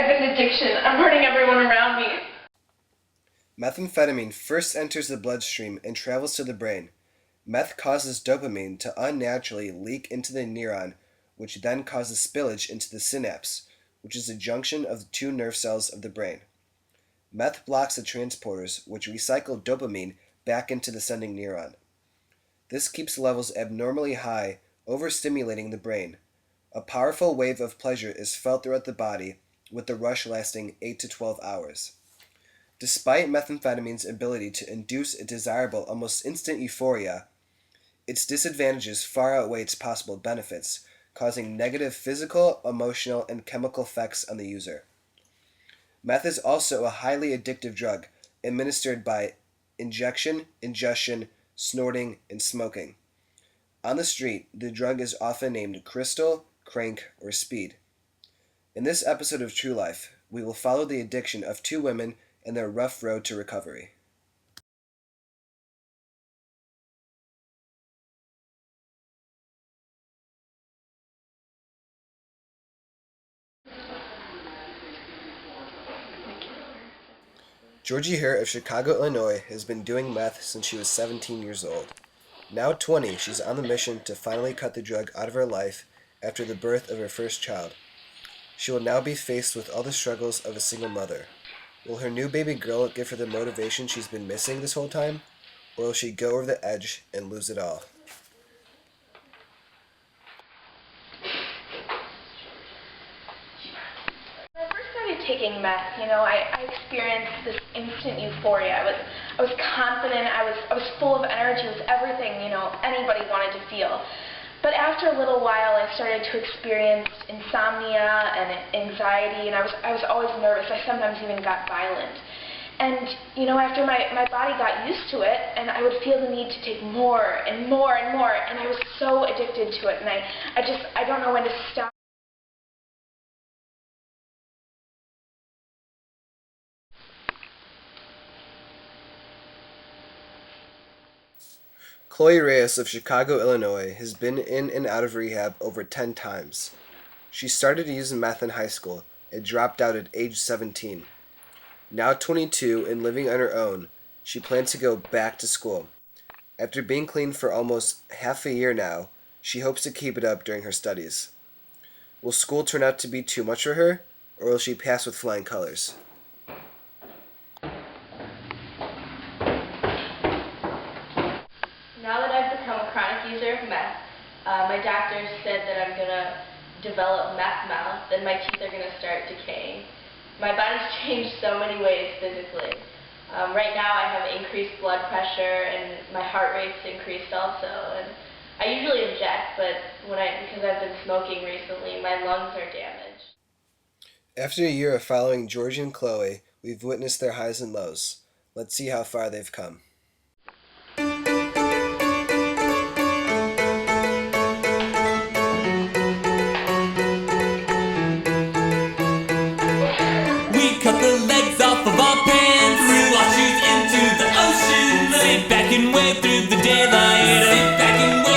I've been addiction. I'm hurting everyone around me. Methamphetamine first enters the bloodstream and travels to the brain. Meth causes dopamine to unnaturally leak into the neuron, which then causes spillage into the synapse, which is the junction of the two nerve cells of the brain. Meth blocks the transporters, which recycle dopamine back into the sending neuron. This keeps levels abnormally high, overstimulating the brain. A powerful wave of pleasure is felt throughout the body, with the rush lasting 8 to 12 hours. Despite methamphetamine's ability to induce a desirable, almost instant euphoria, its disadvantages far outweigh its possible benefits, causing negative physical, emotional, and chemical effects on the user. Meth is also a highly addictive drug, administered by injection, ingestion, snorting, and smoking. On the street, the drug is often named crystal, crank, or speed. In this episode of True Life, we will follow the addiction of two women and their rough road to recovery. Georgie Hare of Chicago, Illinois, has been doing meth since she was 17 years old. Now 20, she's on the mission to finally cut the drug out of her life after the birth of her first child. She will now be faced with all the struggles of a single mother. Will her new baby girl give her the motivation she's been missing this whole time? Or will she go over the edge and lose it all? When I first started taking meth, I experienced this instant euphoria. I was confident, I was full of energy, it was everything, anybody wanted to feel. But after a little while, I started to experience insomnia and anxiety, and I was always nervous. I sometimes even got violent. And, after my body got used to it, and I would feel the need to take more and more and more, and I was so addicted to it, and I don't know when to stop. Chloe Reyes of Chicago, Illinois, has been in and out of rehab over 10 times. She started using meth in high school and dropped out at age 17. Now 22 and living on her own, she plans to go back to school. After being clean for almost half a year now, she hopes to keep it up during her studies. Will school turn out to be too much for her, or will she pass with flying colors? Now that I've become a chronic user of meth, my doctor said that I'm going to develop meth mouth and my teeth are going to start decaying. My body's changed so many ways physically. Right now I have increased blood pressure and my heart rate's increased also. And I usually object, but because I've been smoking recently, my lungs are damaged. After a year of following Georgie and Chloe, we've witnessed their highs and lows. Let's see how far they've come. Cut the legs off of our pants, threw our shoes into the ocean, sit back and wait through the daylight, sit back and wait.